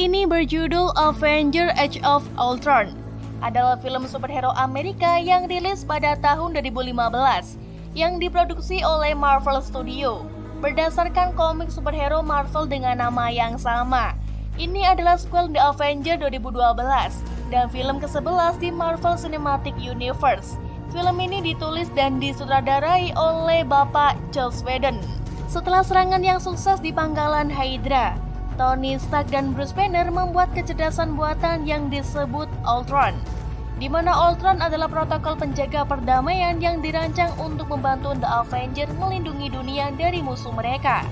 ini berjudul Avengers Age of Ultron. Adalah film superhero Amerika yang rilis pada tahun 2015 yang diproduksi oleh Marvel Studio berdasarkan komik superhero Marvel dengan nama yang sama. Ini adalah sequel The Avengers 2012 dan film ke-11 di Marvel Cinematic Universe. Film ini ditulis dan disutradarai oleh Bapak Joss Whedon. Setelah serangan yang sukses di pangkalan Hydra, Tony Stark dan Bruce Banner membuat kecerdasan buatan yang disebut Ultron, di mana Ultron adalah protokol penjaga perdamaian yang dirancang untuk membantu The Avengers melindungi dunia dari musuh mereka.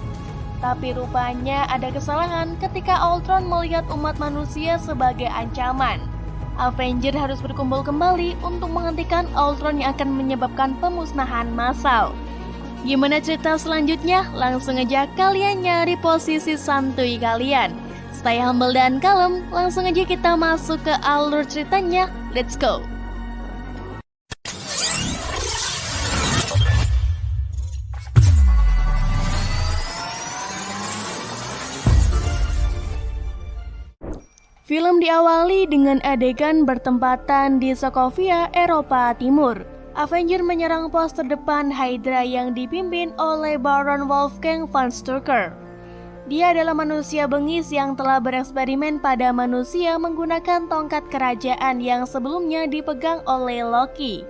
Tapi rupanya ada kesalahan ketika Ultron melihat umat manusia sebagai ancaman. Avengers harus berkumpul kembali untuk menghentikan Ultron yang akan menyebabkan pemusnahan massal. Gimana cerita selanjutnya? Langsung aja kalian nyari posisi santuy kalian. Stay humble dan kalem, langsung aja kita masuk ke alur ceritanya. Let's go! Film diawali dengan adegan bertempatan di Sokovia, Eropa Timur. Avengers menyerang pos terdepan Hydra yang dipimpin oleh Baron Wolfgang von Strucker. Dia adalah manusia bengis yang telah bereksperimen pada manusia menggunakan tongkat kerajaan yang sebelumnya dipegang oleh Loki.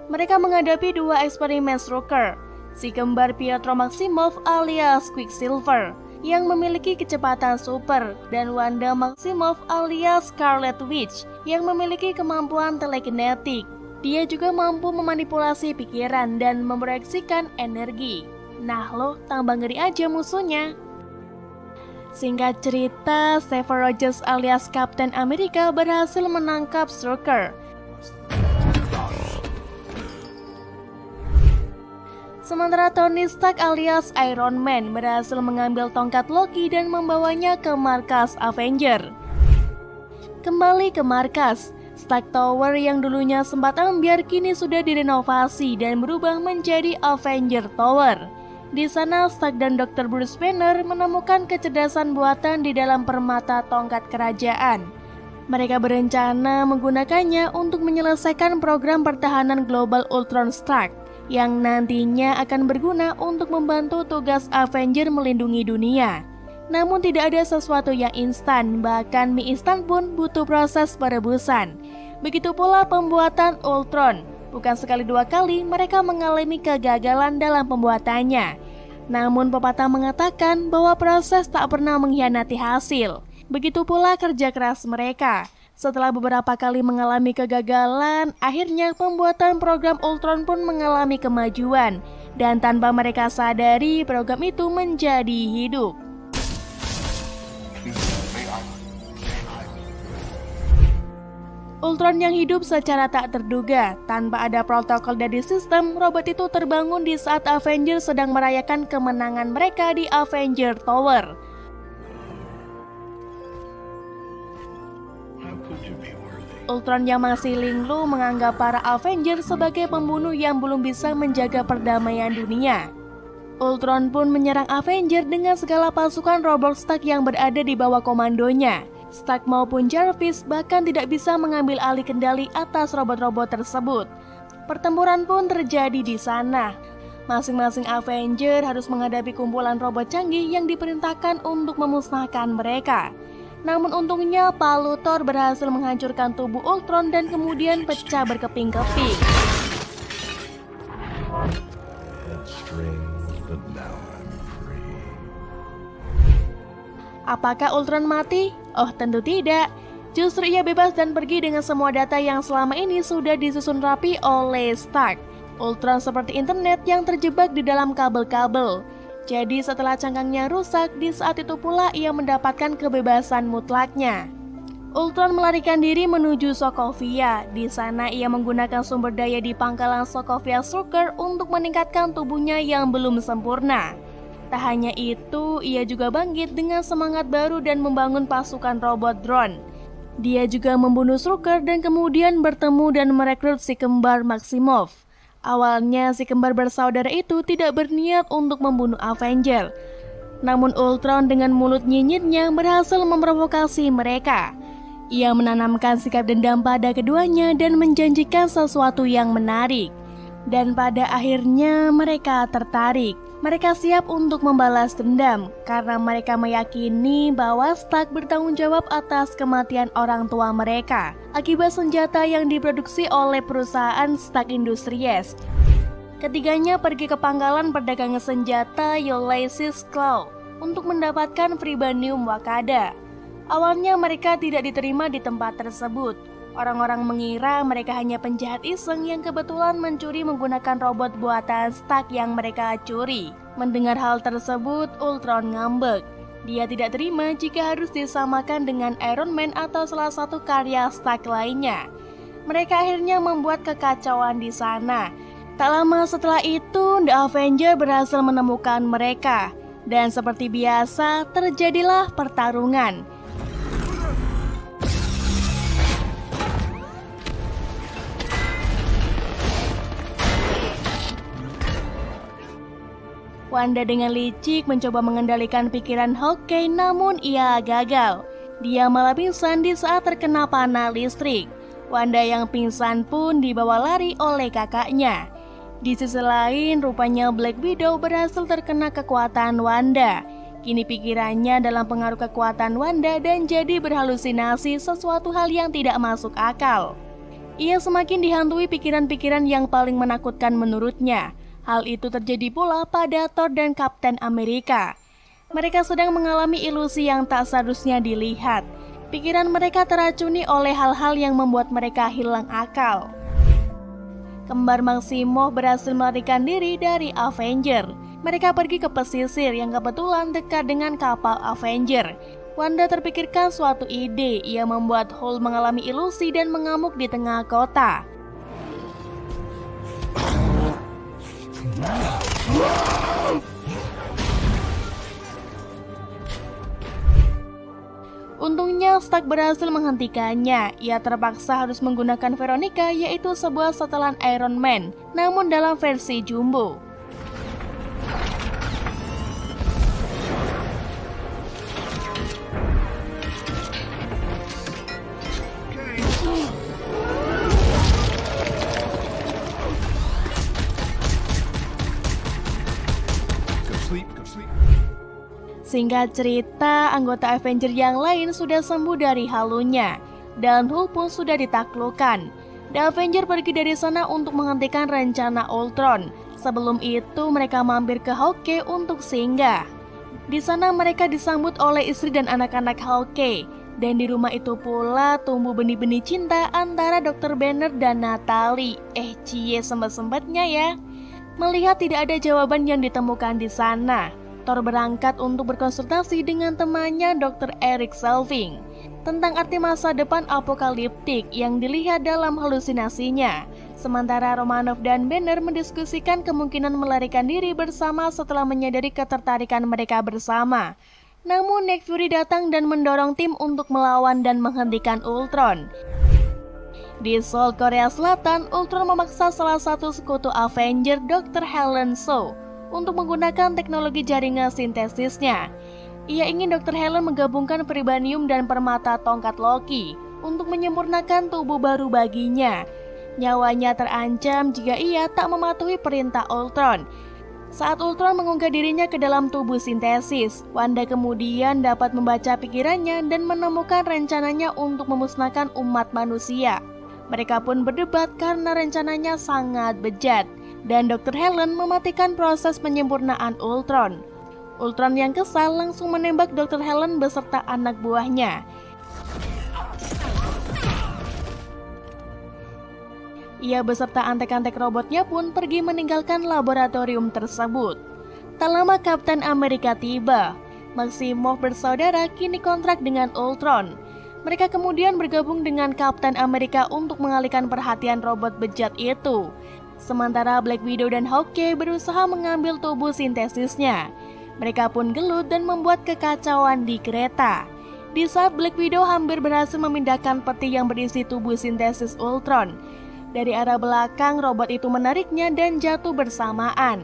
Mereka menghadapi dua eksperimen Strucker, si kembar Pietro Maximoff alias Quicksilver, yang memiliki kecepatan super, dan Wanda Maximoff alias Scarlet Witch yang memiliki kemampuan telekinetik. Dia juga mampu memanipulasi pikiran dan memproyeksikan energi. Nah lo, tambah ngeri aja musuhnya. Singkat cerita, Steve Rogers alias Kapten Amerika berhasil menangkap Strucker. Sementara Tony Stark alias Iron Man berhasil mengambil tongkat Loki dan membawanya ke markas Avengers. Kembali ke markas, Stark Tower yang dulunya sempat ambyar kini sudah direnovasi dan berubah menjadi Avengers Tower. Di sana Stark dan Dr. Bruce Banner menemukan kecerdasan buatan di dalam permata tongkat kerajaan. Mereka berencana menggunakannya untuk menyelesaikan program pertahanan global Ultron Stark, yang nantinya akan berguna untuk membantu tugas Avengers melindungi dunia. Namun tidak ada sesuatu yang instan, bahkan mie instan pun butuh proses perebusan. Begitu pula pembuatan Ultron, bukan sekali dua kali mereka mengalami kegagalan dalam pembuatannya. Namun pepatah mengatakan bahwa proses tak pernah mengkhianati hasil. Begitu pula kerja keras mereka. Setelah beberapa kali mengalami kegagalan, akhirnya pembuatan program Ultron pun mengalami kemajuan. Dan tanpa mereka sadari, program itu menjadi hidup. Ultron yang hidup secara tak terduga, tanpa ada protokol dari sistem, robot itu terbangun di saat Avengers sedang merayakan kemenangan mereka di Avengers Tower. Ultron yang masih linglung menganggap para Avengers sebagai pembunuh yang belum bisa menjaga perdamaian dunia. Ultron pun menyerang Avengers dengan segala pasukan robot Stark yang berada di bawah komandonya. Stark maupun Jarvis bahkan tidak bisa mengambil alih kendali atas robot-robot tersebut. Pertempuran pun terjadi di sana. Masing-masing Avengers harus menghadapi kumpulan robot canggih yang diperintahkan untuk memusnahkan mereka. Namun untungnya palu Thor berhasil menghancurkan tubuh Ultron dan kemudian pecah berkeping-keping. Apakah Ultron mati? Oh tentu tidak. Justru ia bebas dan pergi dengan semua data yang selama ini sudah disusun rapi oleh Stark. Ultron seperti internet yang terjebak di dalam kabel-kabel. Jadi setelah cangkangnya rusak, di saat itu pula ia mendapatkan kebebasan mutlaknya. Ultron melarikan diri menuju Sokovia. Di sana ia menggunakan sumber daya di pangkalan Sokovia Strucker untuk meningkatkan tubuhnya yang belum sempurna. Tak hanya itu, ia juga bangkit dengan semangat baru dan membangun pasukan robot drone. Dia juga membunuh Strucker dan kemudian bertemu dan merekrut si kembar Maximoff. Awalnya si kembar bersaudara itu tidak berniat untuk membunuh Avengers. Namun Ultron dengan mulut nyinyirnya berhasil memprovokasi mereka. Ia menanamkan sikap dendam pada keduanya dan menjanjikan sesuatu yang menarik. Dan pada akhirnya mereka tertarik. Mereka siap untuk membalas dendam karena mereka meyakini bahwa Stark bertanggung jawab atas kematian orang tua mereka akibat senjata yang diproduksi oleh perusahaan Stark Industries. Ketiganya pergi ke pangkalan perdagangan senjata Ulysses Claw untuk mendapatkan vibranium Wakanda. Awalnya mereka tidak diterima di tempat tersebut. Orang-orang mengira mereka hanya penjahat iseng yang kebetulan mencuri menggunakan robot buatan Stark yang mereka curi. Mendengar hal tersebut, Ultron ngambek. Dia tidak terima jika harus disamakan dengan Iron Man atau salah satu karya Stark lainnya. Mereka akhirnya membuat kekacauan di sana. Tak lama setelah itu, The Avengers berhasil menemukan mereka. Dan seperti biasa, terjadilah pertarungan. Wanda dengan licik mencoba mengendalikan pikiran Hawkeye, namun ia gagal. Dia malah pingsan di saat terkena panah listrik. Wanda yang pingsan pun dibawa lari oleh kakaknya. Di sisi lain, rupanya Black Widow berhasil terkena kekuatan Wanda. Kini pikirannya dalam pengaruh kekuatan Wanda dan jadi berhalusinasi sesuatu hal yang tidak masuk akal. Ia semakin dihantui pikiran-pikiran yang paling menakutkan menurutnya. Hal itu terjadi pula pada Thor dan Kapten Amerika. Mereka sedang mengalami ilusi yang tak seharusnya dilihat. Pikiran mereka teracuni oleh hal-hal yang membuat mereka hilang akal. Kembar Maximoff berhasil melarikan diri dari Avenger. Mereka pergi ke pesisir yang kebetulan dekat dengan kapal Avenger. Wanda terpikirkan suatu ide. Ia membuat Hulk mengalami ilusi dan mengamuk di tengah kota. Untungnya Stark berhasil menghentikannya. Ia terpaksa harus menggunakan Veronica, yaitu sebuah setelan Iron Man, namun dalam versi jumbo. Singkat cerita, anggota Avenger yang lain sudah sembuh dari halunya, dan Hulk pun sudah ditaklukkan. The Avenger pergi dari sana untuk menghentikan rencana Ultron. Sebelum itu, mereka mampir ke Hawkeye untuk singgah. Di sana mereka disambut oleh istri dan anak-anak Hawkeye, dan di rumah itu pula tumbuh benih-benih cinta antara Dr. Banner dan Natalie. Cie sempat-sempatnya ya. Melihat tidak ada jawaban yang ditemukan di sana, Thor berangkat untuk berkonsultasi dengan temannya Dr. Eric Selvig tentang arti masa depan apokaliptik yang dilihat dalam halusinasinya. Sementara Romanoff dan Banner mendiskusikan kemungkinan melarikan diri bersama setelah menyadari ketertarikan mereka bersama. Namun Nick Fury datang dan mendorong tim untuk melawan dan menghentikan Ultron. Di Seoul, Korea Selatan, Ultron memaksa salah satu sekutu Avenger, Dr. Helen Shaw, untuk menggunakan teknologi jaringan sintesisnya. Ia ingin Dr. Helen menggabungkan vibranium dan permata tongkat Loki untuk menyempurnakan tubuh baru baginya. Nyawanya terancam jika ia tak mematuhi perintah Ultron. Saat Ultron mengunggah dirinya ke dalam tubuh sintesis, Wanda kemudian dapat membaca pikirannya dan menemukan rencananya untuk memusnahkan umat manusia. Mereka pun berdebat karena rencananya sangat bejat. Dan Dr. Helen mematikan proses penyempurnaan Ultron. Ultron yang kesal langsung menembak Dr. Helen beserta anak buahnya. Ia beserta antek-antek robotnya pun pergi meninggalkan laboratorium tersebut. Tak lama Kapten Amerika tiba. Maximoff bersaudara kini kontrak dengan Ultron. Mereka kemudian bergabung dengan Kapten Amerika untuk mengalihkan perhatian robot bejat itu. Sementara Black Widow dan Hawkeye berusaha mengambil tubuh sintesisnya. Mereka pun gelut dan membuat kekacauan di kereta. Di saat Black Widow hampir berhasil memindahkan peti yang berisi tubuh sintesis Ultron, dari arah belakang robot itu menariknya dan jatuh bersamaan.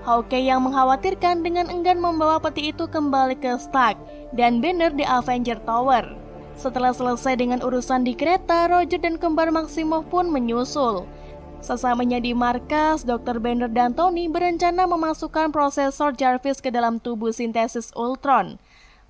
Hawkeye yang mengkhawatirkan dengan enggan membawa peti itu kembali ke Stark dan Banner di Avenger Tower. Setelah selesai dengan urusan di kereta, Roger dan kembar Maximoff pun menyusul. Sesamanya di markas, Dr. Banner dan Tony berencana memasukkan prosesor Jarvis ke dalam tubuh sintesis Ultron.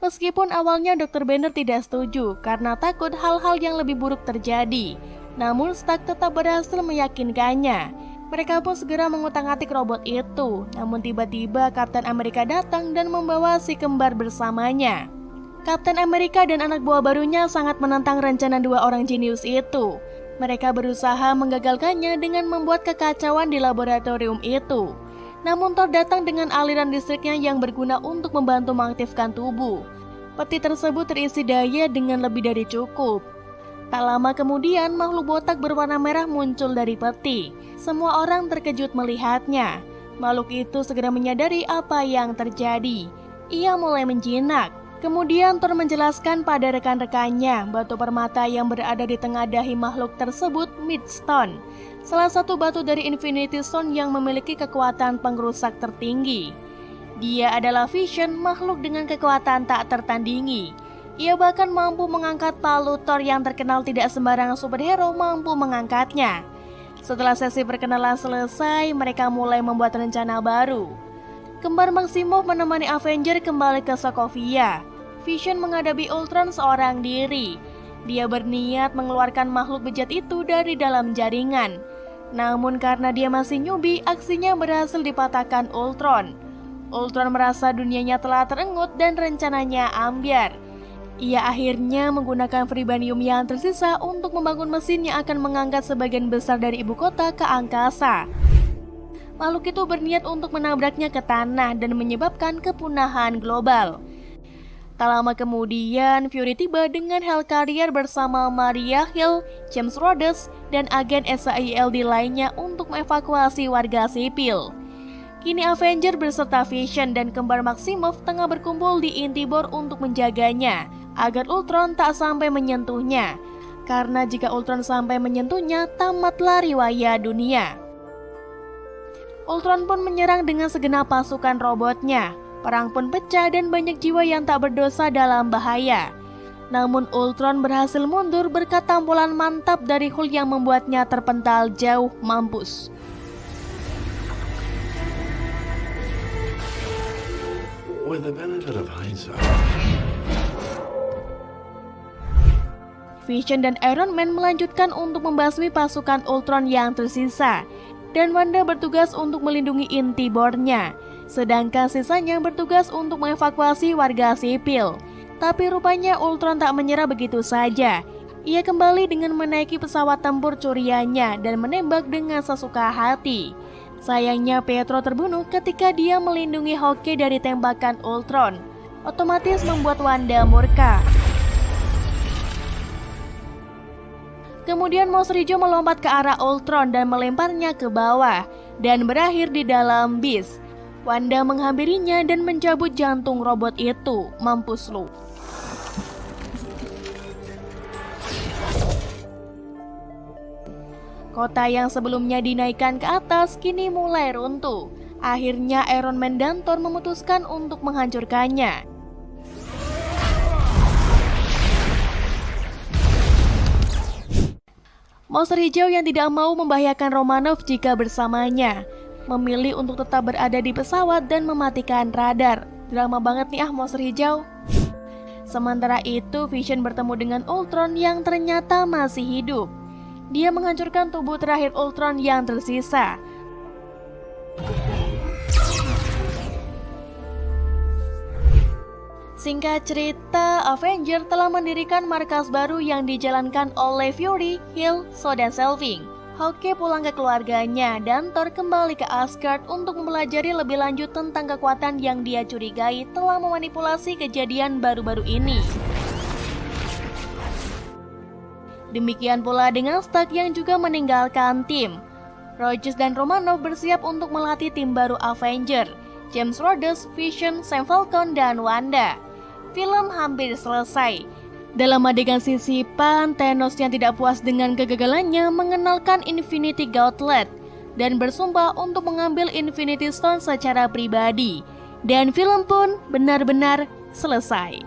Meskipun awalnya Dr. Banner tidak setuju karena takut hal-hal yang lebih buruk terjadi, namun Stark tetap berhasil meyakinkannya. Mereka pun segera mengutak-atik robot itu, namun tiba-tiba Kapten Amerika datang dan membawa si kembar bersamanya. Kapten Amerika dan anak buah barunya sangat menentang rencana dua orang jenius itu. Mereka berusaha menggagalkannya dengan membuat kekacauan di laboratorium itu. Namun Thor datang dengan aliran listriknya yang berguna untuk membantu mengaktifkan tubuh. Peti tersebut terisi daya dengan lebih dari cukup. Tak lama kemudian, makhluk botak berwarna merah muncul dari peti. Semua orang terkejut melihatnya. Makhluk itu segera menyadari apa yang terjadi. Ia mulai menjinak. Kemudian Thor menjelaskan pada rekan-rekannya, batu permata yang berada di tengah dahi makhluk tersebut Midstone, salah satu batu dari Infinity Stone yang memiliki kekuatan pengrusak tertinggi. Dia adalah Vision, makhluk dengan kekuatan tak tertandingi. Ia bahkan mampu mengangkat palu Thor yang terkenal tidak sembarangan superhero mampu mengangkatnya. Setelah sesi perkenalan selesai, mereka mulai membuat rencana baru. Kembar Maximoff menemani Avenger kembali ke Sokovia. Vision menghadapi Ultron seorang diri. Dia berniat mengeluarkan makhluk bejat itu dari dalam jaringan. Namun karena dia masih newbie, aksinya berhasil dipatahkan Ultron. Ultron merasa dunianya telah terengut dan rencananya ambyar. Ia akhirnya menggunakan vibranium yang tersisa untuk membangun mesin yang akan mengangkat sebagian besar dari ibu kota ke angkasa. Makhluk itu berniat untuk menabraknya ke tanah dan menyebabkan kepunahan global. Tak lama kemudian, Fury tiba dengan Hellcarrier bersama Maria Hill, James Rhodes, dan agen SAILD lainnya untuk mengevakuasi warga sipil. Kini Avenger beserta Vision dan kembar Maximoff tengah berkumpul di Intibor untuk menjaganya, agar Ultron tak sampai menyentuhnya. Karena jika Ultron sampai menyentuhnya, tamatlah riwayat dunia. Ultron pun menyerang dengan segenap pasukan robotnya. Perang pun pecah dan banyak jiwa yang tak berdosa dalam bahaya. Namun Ultron berhasil mundur berkat tampulan mantap dari Hulk yang membuatnya terpental jauh mampus. With the benefit of hindsight. Vision dan Iron Man melanjutkan untuk membasmi pasukan Ultron yang tersisa, dan Wanda bertugas untuk melindungi Intibornya, sedangkan sisanya bertugas untuk mengevakuasi warga sipil. Tapi rupanya Ultron tak menyerah begitu saja. Ia kembali dengan menaiki pesawat tempur curiannya dan menembak dengan sesuka hati. Sayangnya Pietro terbunuh ketika dia melindungi Hawkeye dari tembakan Ultron. Otomatis membuat Wanda murka. Kemudian Mouse Rijo melompat ke arah Ultron dan melemparnya ke bawah dan berakhir di dalam bis. Wanda menghampirinya dan mencabut jantung robot itu. Mampus lu. Kota yang sebelumnya dinaikkan ke atas kini mulai runtuh. Akhirnya Iron Man dan Thor memutuskan untuk menghancurkannya. Monster hijau yang tidak mau membahayakan Romanov jika bersamanya, memilih untuk tetap berada di pesawat dan mematikan radar. Drama banget nih monster hijau. Sementara itu Vision bertemu dengan Ultron yang ternyata masih hidup. Dia menghancurkan tubuh terakhir Ultron yang tersisa. Singkat cerita, Avenger telah mendirikan markas baru yang dijalankan oleh Fury, Hill, dan Selving. Hawkeye pulang ke keluarganya dan Thor kembali ke Asgard untuk mempelajari lebih lanjut tentang kekuatan yang dia curigai telah memanipulasi kejadian baru-baru ini. Demikian pula dengan Stark yang juga meninggalkan tim. Rogers dan Romano bersiap untuk melatih tim baru Avenger, James Rhodes, Vision, Sam Falcon, dan Wanda. Film hampir selesai. Dalam adegan sisipan, Thanos yang tidak puas dengan kegagalannya mengenalkan Infinity Gauntlet. dan bersumpah untuk mengambil Infinity Stone secara pribadi. Dan film pun benar-benar selesai.